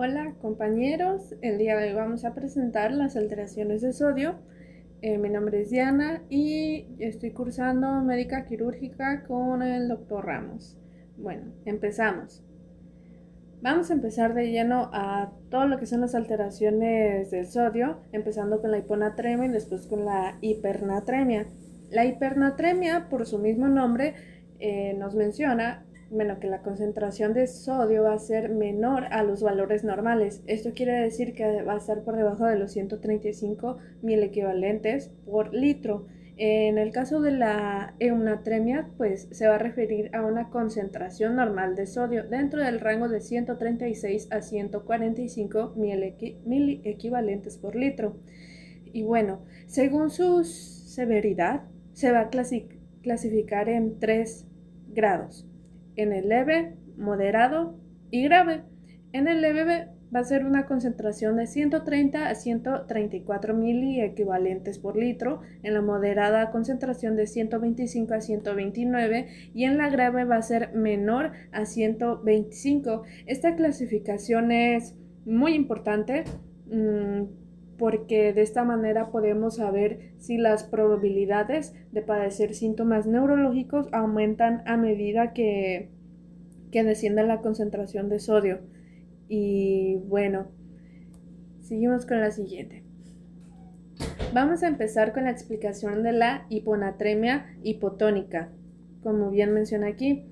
Hola compañeros, el día de hoy vamos a presentar las alteraciones de sodio. Mi nombre es Diana y estoy cursando médica quirúrgica con el doctor Ramos. Bueno, empezamos. Vamos a empezar de lleno a todo lo que son las alteraciones del sodio, empezando con la hiponatremia y después con la hipernatremia. La hipernatremia, por su mismo nombre, nos menciona que la concentración de sodio va a ser menor a los valores normales. Esto quiere decir que va a estar por debajo de los 135 mil equivalentes por litro. En el caso de la eunatremia, pues se va a referir a una concentración normal de sodio dentro del rango de 136 a 145 mil equivalentes por litro. Y bueno, según su severidad, se va a clasificar en 3 grados: en el leve, moderado y grave. En el leve va a ser una concentración de 130 a 134 mil equivalentes por litro, en la moderada concentración de 125 a 129 y en la grave va a ser menor a 125. Esta clasificación es muy importante porque de esta manera podemos saber si las probabilidades de padecer síntomas neurológicos aumentan a medida que desciende la concentración de sodio. Y bueno, seguimos con la siguiente. Vamos a empezar con la explicación de la hiponatremia hipotónica. Como bien menciona aquí,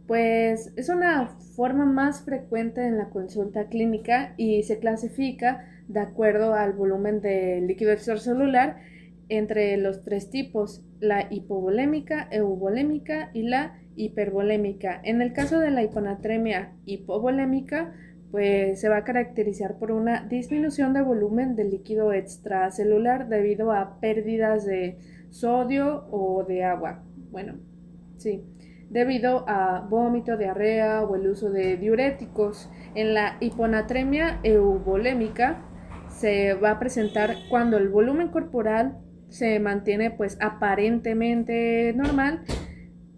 pues es una forma más frecuente en la consulta clínica y se clasifica de acuerdo al volumen de líquido extracelular entre los 3 tipos: la hipovolémica, euvolémica y la hipervolémica. En el caso de la hiponatremia hipovolémica, pues se va a caracterizar por una disminución de volumen del líquido extracelular debido a pérdidas de sodio o de agua. Bueno, sí, debido a vómito, diarrea o el uso de diuréticos. En la hiponatremia euvolémica se va a presentar cuando el volumen corporal se mantiene pues aparentemente normal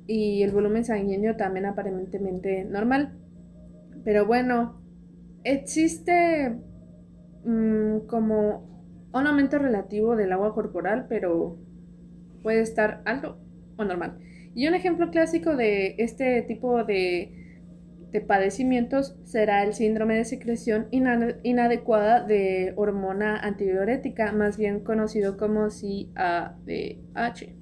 y el volumen sanguíneo también aparentemente normal. Pero bueno, existe como un aumento relativo del agua corporal, pero puede estar alto o normal. Y un ejemplo clásico de este tipo de padecimientos será el síndrome de secreción inadecuada de hormona antidiurética, más bien conocido como CADH.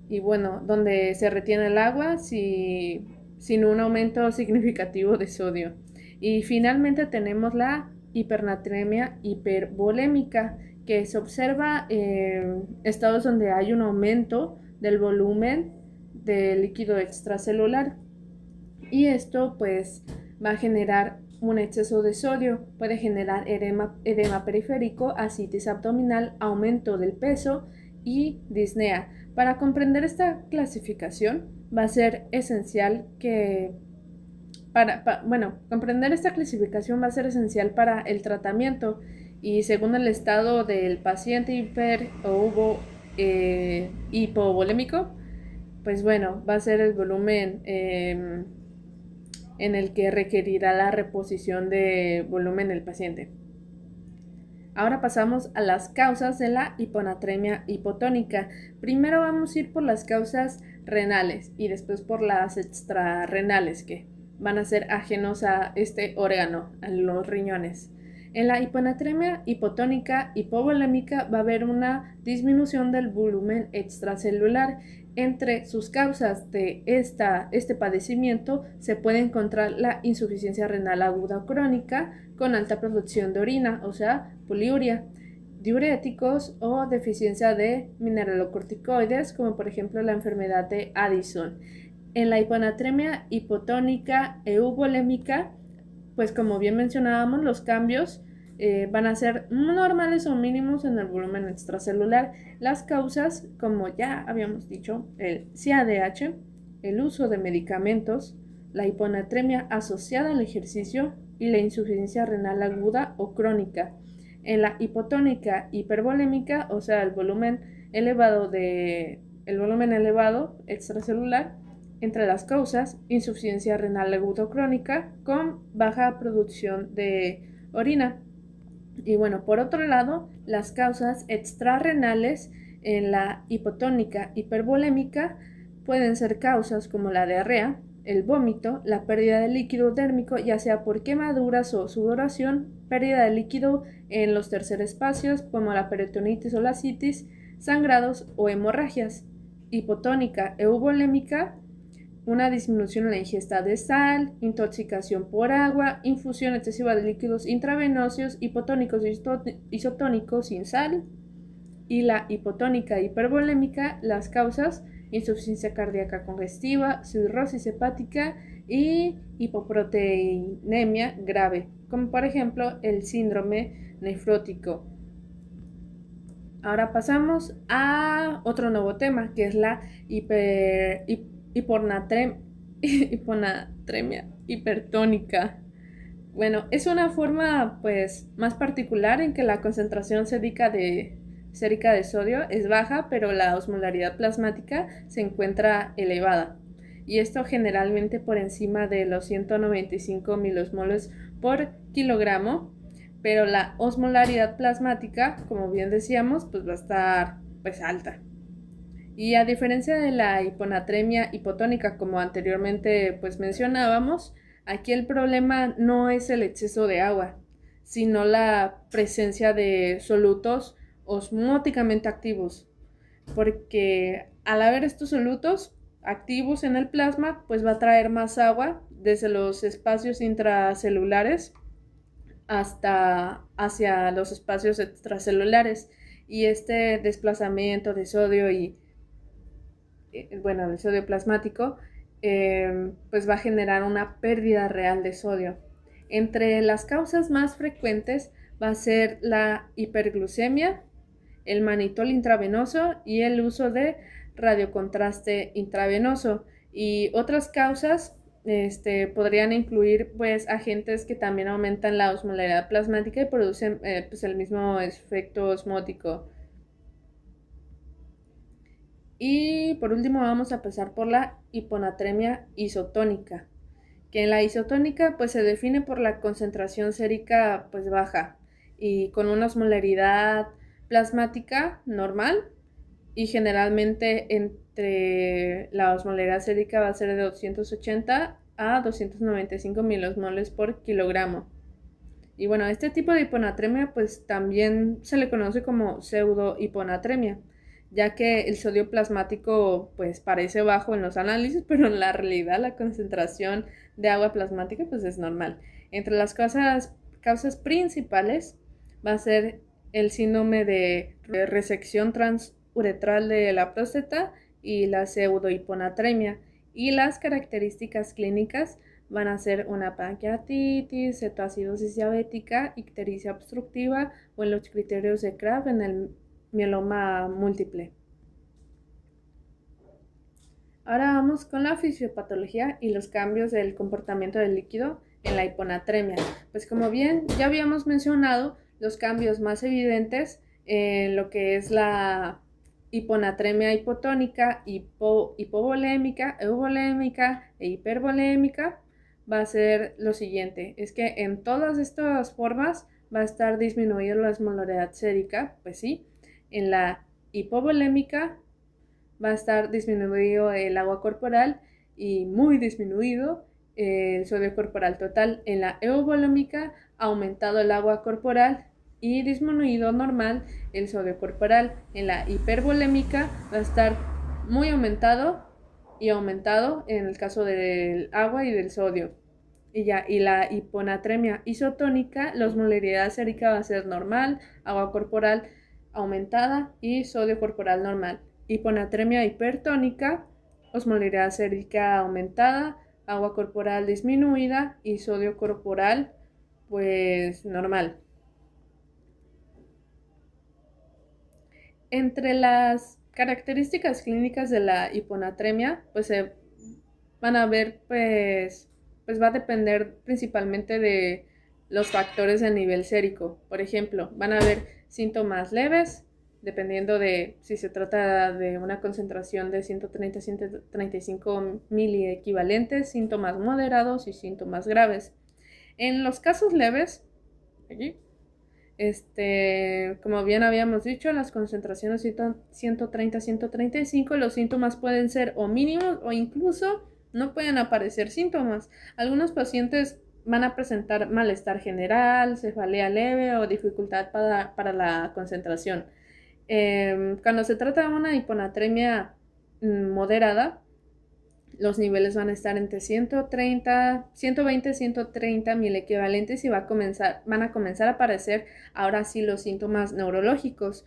Y bueno, donde se retiene el agua sin un aumento significativo de sodio. Y finalmente tenemos la hipernatremia hipervolémica, que se observa en estados donde hay un aumento del volumen del líquido extracelular. Y esto pues va a generar un exceso de sodio, puede generar edema periférico, ascitis abdominal, aumento del peso y disnea. Para comprender esta clasificación va a ser esencial que comprender esta clasificación va a ser esencial para el tratamiento, y según el estado del paciente hiper o hipovolémico, pues bueno, va a ser el volumen en el que requerirá la reposición de volumen el paciente. Ahora pasamos a las causas de la hiponatremia hipotónica. Primero vamos a ir por las causas renales y después por las extrarrenales, que van a ser ajenos a este órgano, a los riñones. En la hiponatremia hipotónica hipovolémica va a haber una disminución del volumen extracelular. Entre sus causas de este padecimiento se puede encontrar la insuficiencia renal aguda o crónica con alta producción de orina, o sea, poliuria, diuréticos o deficiencia de mineralocorticoides, como por ejemplo la enfermedad de Addison. En la hiponatremia hipotónica euvolémica, pues como bien mencionábamos, los cambios van a ser normales o mínimos en el volumen extracelular. Las causas, como ya habíamos dicho, el CADH, el uso de medicamentos, la hiponatremia asociada al ejercicio y la insuficiencia renal aguda o crónica. En la hipotónica hipervolémica, o sea, el volumen elevado extracelular, Entre las causas, insuficiencia renal aguda crónica con baja producción de orina. Y bueno, por otro lado, las causas extrarrenales en la hipotónica hipervolémica pueden ser causas como la diarrea, el vómito, la pérdida de líquido dérmico, ya sea por quemaduras o sudoración, pérdida de líquido en los terceros espacios como la peritonitis o la citis, sangrados o hemorragias. Hipotónica euvolémica, una disminución en la ingesta de sal, intoxicación por agua, infusión excesiva de líquidos intravenosos, hipotónicos isotónicos sin sal. Y la hipotónica hipervolémica, las causas: insuficiencia cardíaca congestiva, cirrosis hepática y hipoproteinemia grave, como por ejemplo el síndrome nefrótico. Ahora pasamos a otro nuevo tema, que es la hiponatremia hipertónica. Bueno, es una forma pues más particular en que la concentración sérica de sodio es baja, pero la osmolaridad plasmática se encuentra elevada. Y esto generalmente por encima de los 195 milosmoles por kilogramo, pero la osmolaridad plasmática, como bien decíamos, pues va a estar pues alta. Y a diferencia de la hiponatremia hipotónica, como anteriormente pues mencionábamos, aquí el problema no es el exceso de agua, sino la presencia de solutos osmóticamente activos, porque al haber estos solutos activos en el plasma, pues va a traer más agua desde los espacios intracelulares hasta hacia los espacios extracelulares, y este desplazamiento de sodio y el sodio plasmático pues va a generar una pérdida real de sodio. Entre las causas más frecuentes va a ser la hiperglucemia, el manitol intravenoso y el uso de radiocontraste intravenoso. Y otras causas podrían incluir pues agentes que también aumentan la osmolaridad plasmática y producen pues el mismo efecto osmótico. Y por último vamos a pasar por la hiponatremia isotónica, que en la isotónica pues se define por la concentración sérica pues baja y con una osmolaridad plasmática normal, y generalmente entre la osmolaridad sérica va a ser de 280 a 295 milosmoles por kilogramo. Y bueno, este tipo de hiponatremia pues también se le conoce como pseudohiponatremia, ya que el sodio plasmático pues parece bajo en los análisis, pero en la realidad la concentración de agua plasmática pues es normal. Entre las causas principales va a ser el síndrome de resección transuretral de la próstata y la pseudohiponatremia, y las características clínicas van a ser una pancreatitis, cetoacidosis diabética, ictericia obstructiva o en los criterios de Kraft en el mieloma múltiple. Ahora vamos con la fisiopatología y los cambios del comportamiento del líquido en la hiponatremia. Pues como bien ya habíamos mencionado, los cambios más evidentes en lo que es la hiponatremia hipotónica, hipovolémica, euvolémica e hipervolémica va a ser lo siguiente: es que en todas estas formas va a estar disminuida la osmolaridad sérica, pues sí. En la hipovolémica va a estar disminuido el agua corporal y muy disminuido el sodio corporal total. En la euvolémica aumentado el agua corporal y disminuido normal el sodio corporal. En la hipervolémica va a estar muy aumentado y aumentado en el caso del agua y del sodio. Y la hiponatremia isotónica, la osmolaridad sérica va a ser normal, agua corporal aumentada y sodio corporal normal. Hiponatremia hipertónica, osmolaridad sérica aumentada, agua corporal disminuida y sodio corporal pues normal. Entre las características clínicas de la hiponatremia pues se van a ver pues va a depender principalmente de los factores de nivel sérico. Por ejemplo, van a haber síntomas leves, dependiendo de si se trata de una concentración de 130 a 135 miliequivalentes, síntomas moderados y síntomas graves. En los casos leves, allí, como bien habíamos dicho, en las concentraciones 130 a 135, los síntomas pueden ser o mínimos o incluso no pueden aparecer síntomas. Algunos pacientes van a presentar malestar general, cefalea leve o dificultad para la concentración. Cuando se trata de una hiponatremia moderada, los niveles van a estar entre 120 130 mil equivalentes y van a comenzar a aparecer ahora sí los síntomas neurológicos,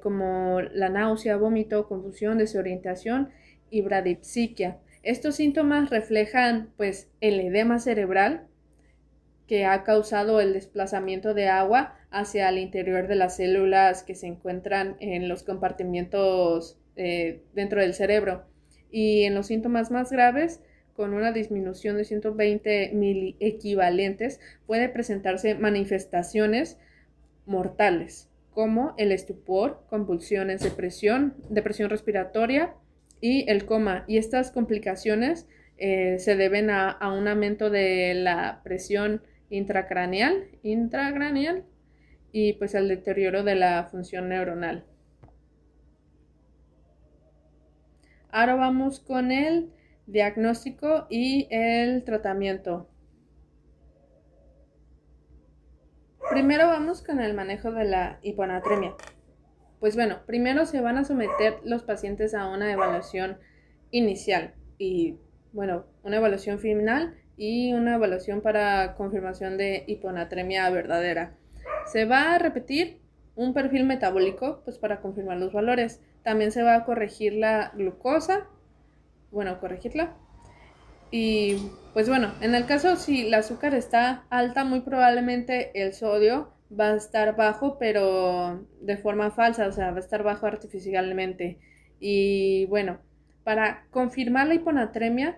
como la náusea, vómito, confusión, desorientación y bradipsiquia. Estos síntomas reflejan pues el edema cerebral que ha causado el desplazamiento de agua hacia el interior de las células que se encuentran en los compartimientos dentro del cerebro. Y en los síntomas más graves, con una disminución de 120 miliequivalentes, puede presentarse manifestaciones mortales, como el estupor, convulsiones, depresión respiratoria y el coma. Y estas complicaciones se deben a un aumento de la presión intracraneal y pues al deterioro de la función neuronal. Ahora vamos con el diagnóstico y el tratamiento. Primero vamos con el manejo de la hiponatremia. Pues bueno, primero se van a someter los pacientes a una evaluación inicial y bueno, una evaluación final y una evaluación para confirmación de hiponatremia verdadera. Se va a repetir un perfil metabólico pues para confirmar los valores. También se va a corregir la glucosa, corregirla. Y pues bueno, en el caso si el azúcar está alta, muy probablemente el sodio va a estar bajo, pero de forma falsa, o sea, va a estar bajo artificialmente. Y bueno, para confirmar la hiponatremia,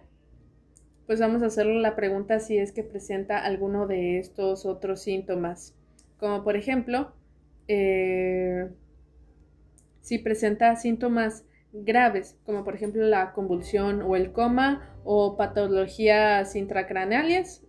pues vamos a hacerle la pregunta si es que presenta alguno de estos otros síntomas. Como por ejemplo, si presenta síntomas graves, como por ejemplo la convulsión o el coma o patologías intracraneales.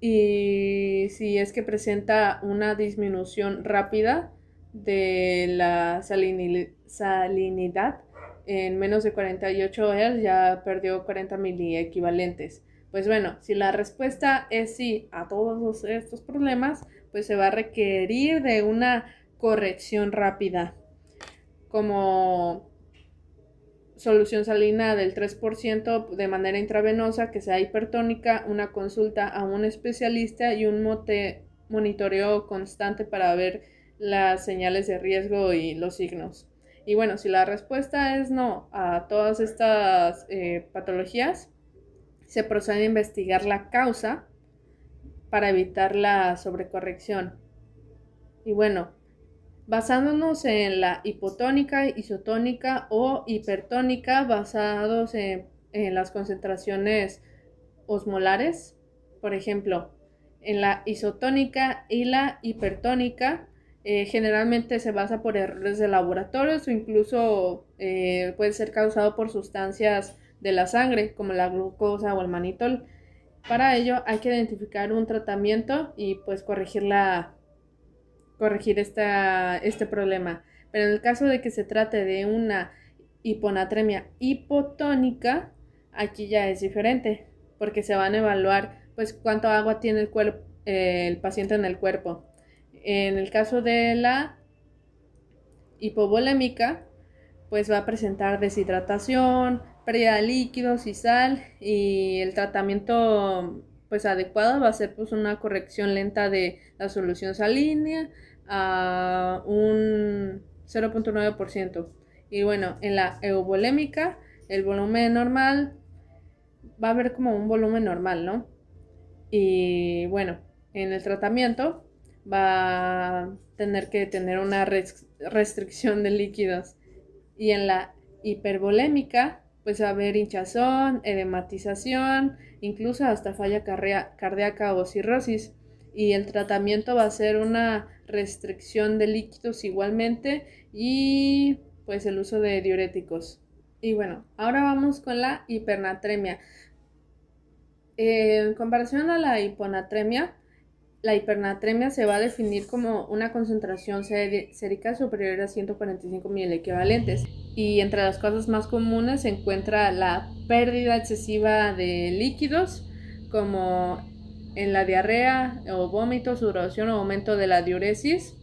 Y si es que presenta una disminución rápida de la salinidad en menos de 48 horas, ya perdió 40 miliequivalentes. Pues bueno, si la respuesta es sí a todos estos problemas, pues se va a requerir de una corrección rápida, como solución salina del 3% de manera intravenosa que sea hipertónica, una consulta a un especialista y un monitoreo constante para ver las señales de riesgo y los signos. Y bueno, si la respuesta es no a todas estas patologías, se procede a investigar la causa para evitar la sobrecorrección. Y bueno, basándonos en la hipotónica, isotónica o hipertónica, basados en las concentraciones osmolares, por ejemplo, en la isotónica y la hipertónica, generalmente se basa por errores de laboratorios o incluso puede ser causado por sustancias de la sangre, como la glucosa o el manitol. Para ello hay que identificar un tratamiento y pues corregir este problema. Pero en el caso de que se trate de una hiponatremia hipotónica, aquí ya es diferente, porque se van a evaluar pues cuánto agua tiene el paciente en el cuerpo. En el caso de la hipovolémica, pues va a presentar deshidratación, pérdida de líquidos y sal, y el tratamiento pues adecuado va a ser pues una corrección lenta de la solución salina a un 0.9%. Y bueno, en la euvolémica, el volumen normal va a haber como un volumen normal, ¿no? Y bueno, en el tratamiento va a tener que tener una restricción de líquidos. Y en la hipervolémica, pues va a haber hinchazón, edematización, incluso hasta falla cardíaca o cirrosis. y el tratamiento va a ser una restricción de líquidos igualmente y pues el uso de diuréticos. Y bueno, ahora vamos con la hipernatremia. En comparación a la hiponatremia, la hipernatremia se va a definir como una concentración sérica superior a 145 equivalentes. Y entre las cosas más comunes se encuentra la pérdida excesiva de líquidos, como en la diarrea o vómito, sudoración o aumento de la diuresis,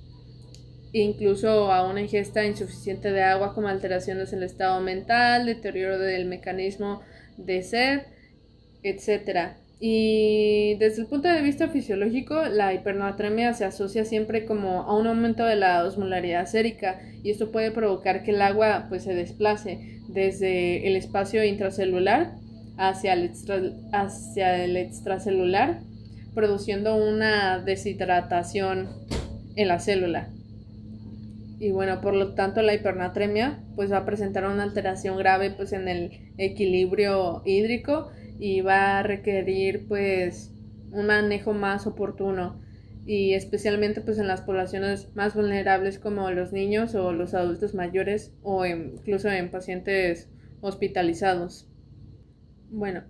incluso a una ingesta insuficiente de agua, como alteraciones en el estado mental, deterioro del mecanismo de sed, etcétera. Y desde el punto de vista fisiológico, la hipernatremia se asocia siempre como a un aumento de la osmolaridad sérica, y esto puede provocar que el agua pues se desplace desde el espacio intracelular hacia el extracelular, produciendo una deshidratación en la célula. Y bueno, por lo tanto la hipernatremia pues va a presentar una alteración grave pues en el equilibrio hídrico y va a requerir pues un manejo más oportuno, y especialmente pues en las poblaciones más vulnerables como los niños o los adultos mayores o incluso en pacientes hospitalizados. Bueno,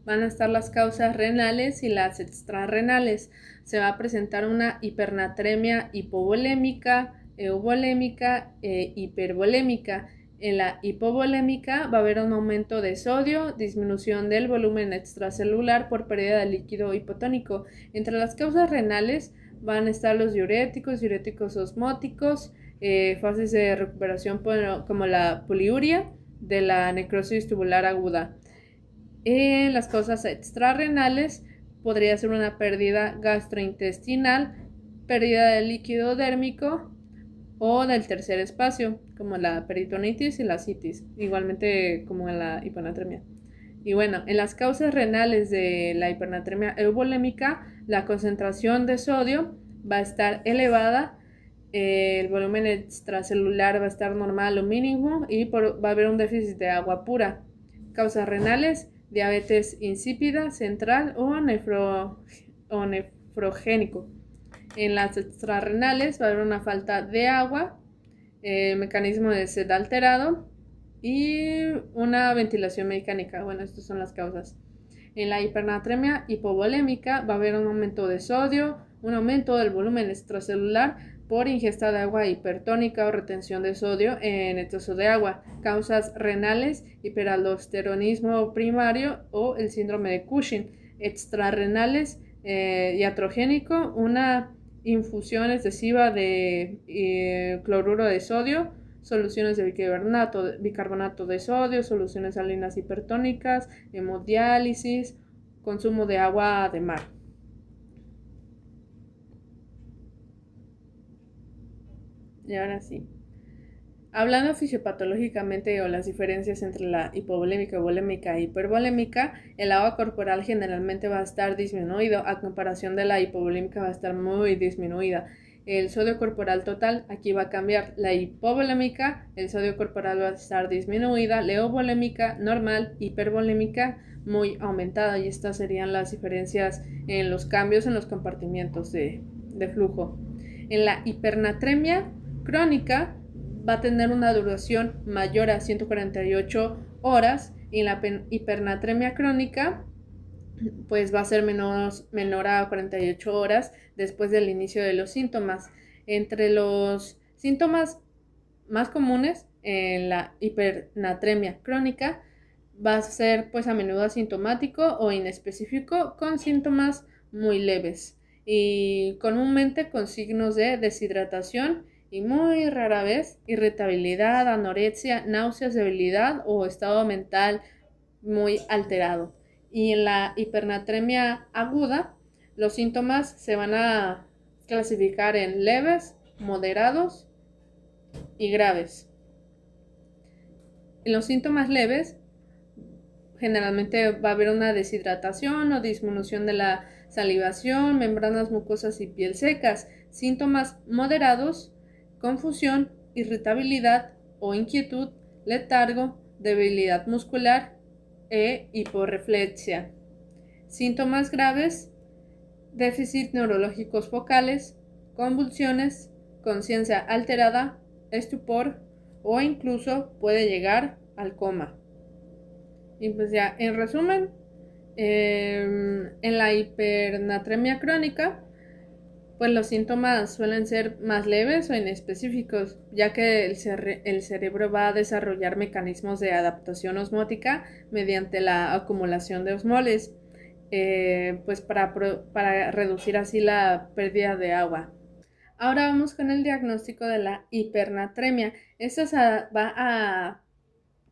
van a estar las causas renales y las extrarrenales. Se va a presentar una hipernatremia hipovolémica, euvolémica e hipervolémica. En la hipovolémica va a haber un aumento de sodio, disminución del volumen extracelular por pérdida de líquido hipotónico. Entre las causas renales van a estar los diuréticos osmóticos, fases de recuperación como la poliuria de la necrosis tubular aguda. En las causas extrarrenales podría ser una pérdida gastrointestinal, pérdida de líquido dérmico o del tercer espacio, como la peritonitis y la citis, igualmente como en la hiponatremia. Y bueno, en las causas renales de la hipernatremia euvolémica, la concentración de sodio va a estar elevada, el volumen extracelular va a estar normal o mínimo y va a haber un déficit de agua pura. Causas renales: diabetes insípida, central o nefrogénico. En las extrarrenales va a haber una falta de agua, mecanismo de sed alterado y una ventilación mecánica. Bueno, estas son las causas. En la hipernatremia hipovolémica va a haber un aumento de sodio, un aumento del volumen extracelular por ingesta de agua hipertónica o retención de sodio en exceso de agua. Causas renales: hiperaldosteronismo primario o el síndrome de Cushing. Extrarrenales, iatrogénico, una infusión excesiva de cloruro de sodio, soluciones de bicarbonato de sodio, soluciones salinas hipertónicas, hemodiálisis, consumo de agua de mar. Y ahora sí, hablando fisiopatológicamente o las diferencias entre la hipovolémica, volémica e hipervolémica, el agua corporal generalmente va a estar disminuido a comparación de la hipovolémica, va a estar muy disminuida. El sodio corporal total aquí va a cambiar. La hipovolémica, el sodio corporal va a estar disminuida, la euvolémica normal, hipervolémica muy aumentada, y estas serían las diferencias en los cambios en los compartimientos de flujo. En la hipernatremia crónica va a tener una duración mayor a 148 horas, y en la hipernatremia crónica pues va a ser menor a 48 horas después del inicio de los síntomas. Entre los síntomas más comunes en la hipernatremia crónica va a ser pues a menudo asintomático o inespecífico, con síntomas muy leves y comúnmente con signos de deshidratación y muy rara vez irritabilidad, anorexia, náuseas, debilidad o estado mental muy alterado. Y en la hipernatremia aguda, los síntomas se van a clasificar en leves, moderados y graves. En los síntomas leves, generalmente va a haber una deshidratación o disminución de la salivación, membranas mucosas y piel secas. Síntomas moderados: confusión, irritabilidad o inquietud, letargo, debilidad muscular e hiporreflexia. Síntomas graves: déficit neurológicos focales, convulsiones, conciencia alterada, estupor o incluso puede llegar al coma. Y pues ya, en resumen, en la hipernatremia crónica, pues los síntomas suelen ser más leves o inespecíficos, ya que el cerebro va a desarrollar mecanismos de adaptación osmótica mediante la acumulación de osmoles, pues para reducir así la pérdida de agua. Ahora vamos con el diagnóstico de la hipernatremia. Esto va a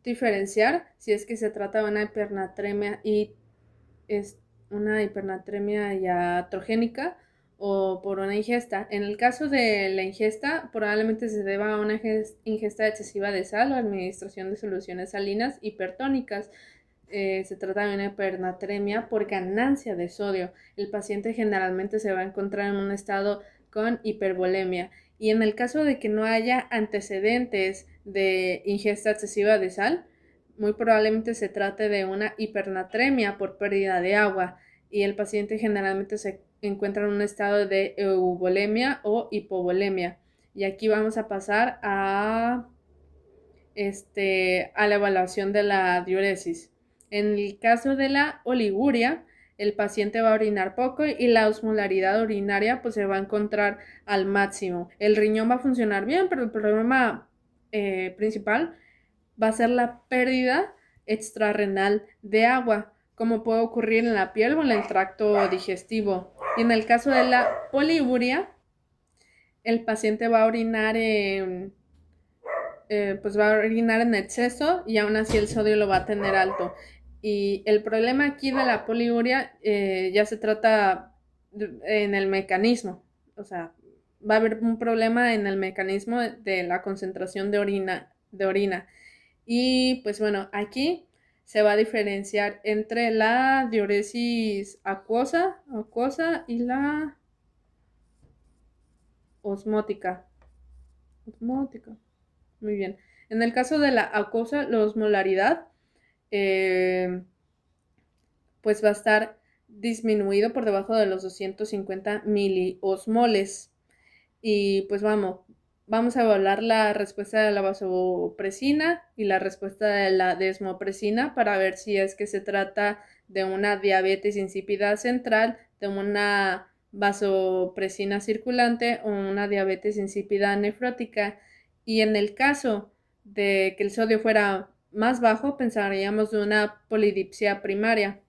diferenciar si es que se trata de una hipernatremia y es una hipernatremia iatrogénica o por una ingesta. En el caso de la ingesta, probablemente se deba a una ingesta excesiva de sal o administración de soluciones salinas hipertónicas. Se trata de una hipernatremia por ganancia de sodio. El paciente generalmente se va a encontrar en un estado con hipervolemia. Y en el caso de que no haya antecedentes de ingesta excesiva de sal, muy probablemente se trate de una hipernatremia por pérdida de agua y el paciente generalmente se encuentra en un estado de euvolemia o hipovolemia. Y aquí vamos a pasar a la evaluación de la diuresis. En el caso de la oliguria, el paciente va a orinar poco y la osmolaridad urinaria pues se va a encontrar al máximo. El riñón va a funcionar bien, pero el problema principal va a ser la pérdida extrarrenal de agua, como puede ocurrir en la piel o en el tracto digestivo. Y en el caso de la poliuria, el paciente va a orinar pues va a orinar en exceso y aún así el sodio lo va a tener alto. Y el problema aquí de la poliuria ya se trata en el mecanismo, o sea, va a haber un problema en el mecanismo de la concentración de orina. Y pues bueno, aquí se va a diferenciar entre la diuresis acuosa y la osmótica. Osmótica. Muy bien. En el caso de la acuosa, la osmolaridad pues va a estar disminuido por debajo de los 250 miliosmoles. Y pues vamos a evaluar la respuesta de la vasopresina y la respuesta de la desmopresina para ver si es que se trata de una diabetes insípida central, de una vasopresina circulante o una diabetes insípida nefrótica. Y en el caso de que el sodio fuera más bajo, pensaríamos de una polidipsia primaria.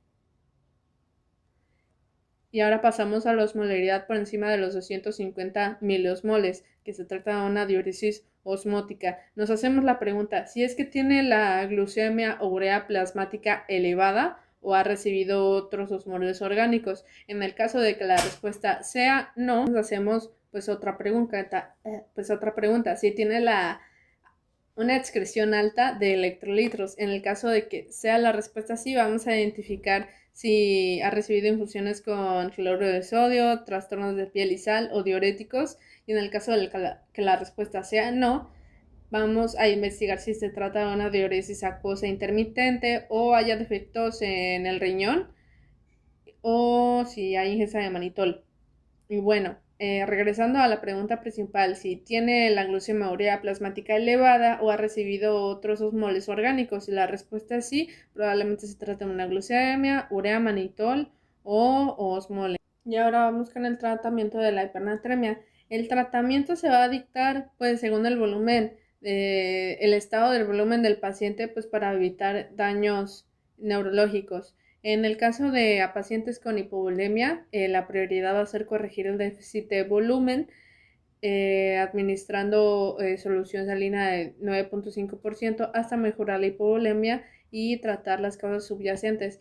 Y ahora pasamos a la osmolaridad por encima de los 250 miliosmoles, que se trata de una diuresis osmótica. Nos hacemos la pregunta, si es que tiene la glucemia urea plasmática elevada o ha recibido otros osmoles orgánicos. En el caso de que la respuesta sea no, nos hacemos pues otra pregunta, si tiene una excreción alta de electrolitos. En el caso de que sea la respuesta sí, vamos a identificar si ha recibido infusiones con cloruro de sodio, trastornos de piel y sal o diuréticos. Y en el caso de que la respuesta sea no, vamos a investigar si se trata de una diuresis acuosa intermitente o haya defectos en el riñón o si hay ingesta de manitol. Y bueno, regresando a la pregunta principal, si tiene la glucemia urea plasmática elevada o ha recibido otros osmoles orgánicos, si la respuesta es sí, probablemente se trata de una glucemia, urea, manitol o osmole. Y ahora vamos con el tratamiento de la hipernatremia. El tratamiento se va a dictar pues según el volumen, el estado del volumen del paciente pues para evitar daños neurológicos. En el caso de a pacientes con hipovolemia, la prioridad va a ser corregir el déficit de volumen administrando solución salina de 9.5% hasta mejorar la hipovolemia y tratar las causas subyacentes.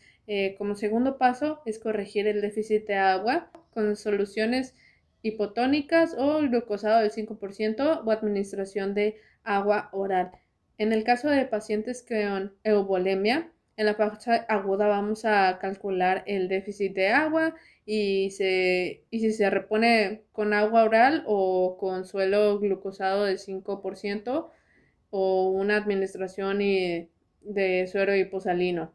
Como segundo paso es corregir el déficit de agua con soluciones hipotónicas o glucosado del 5% o administración de agua oral. En el caso de pacientes con euvolemia, en la fase aguda vamos a calcular el déficit de agua y si se repone con agua oral o con suelo glucosado del 5% o una administración de suero hiposalino.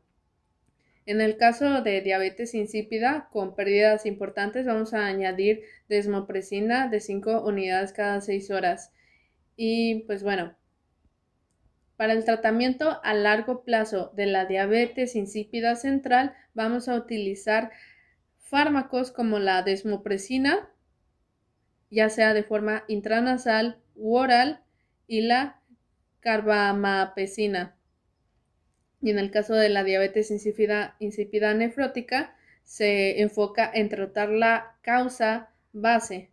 En el caso de diabetes insípida con pérdidas importantes, vamos a añadir desmopresina de 5 unidades cada 6 horas. Y pues bueno, para el tratamiento a largo plazo de la diabetes insípida central, vamos a utilizar fármacos como la desmopresina, ya sea de forma intranasal u oral, y la carbamapecina. Y en el caso de la diabetes insípida nefrótica, se enfoca en tratar la causa base.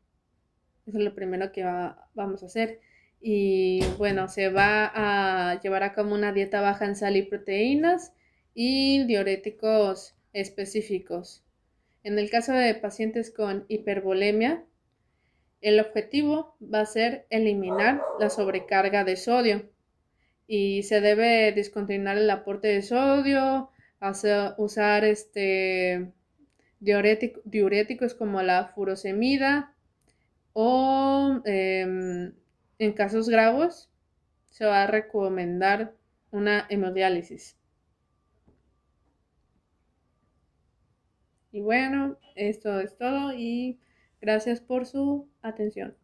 Eso es lo primero que vamos a hacer. Y bueno, se va a llevar a cabo una dieta baja en sal y proteínas y diuréticos específicos. En el caso de pacientes con hipervolemia, el objetivo va a ser eliminar la sobrecarga de sodio y se debe discontinuar el aporte de sodio, usar diuréticos como la furosemida o en casos graves se va a recomendar una hemodiálisis. Y bueno, esto es todo y gracias por su atención.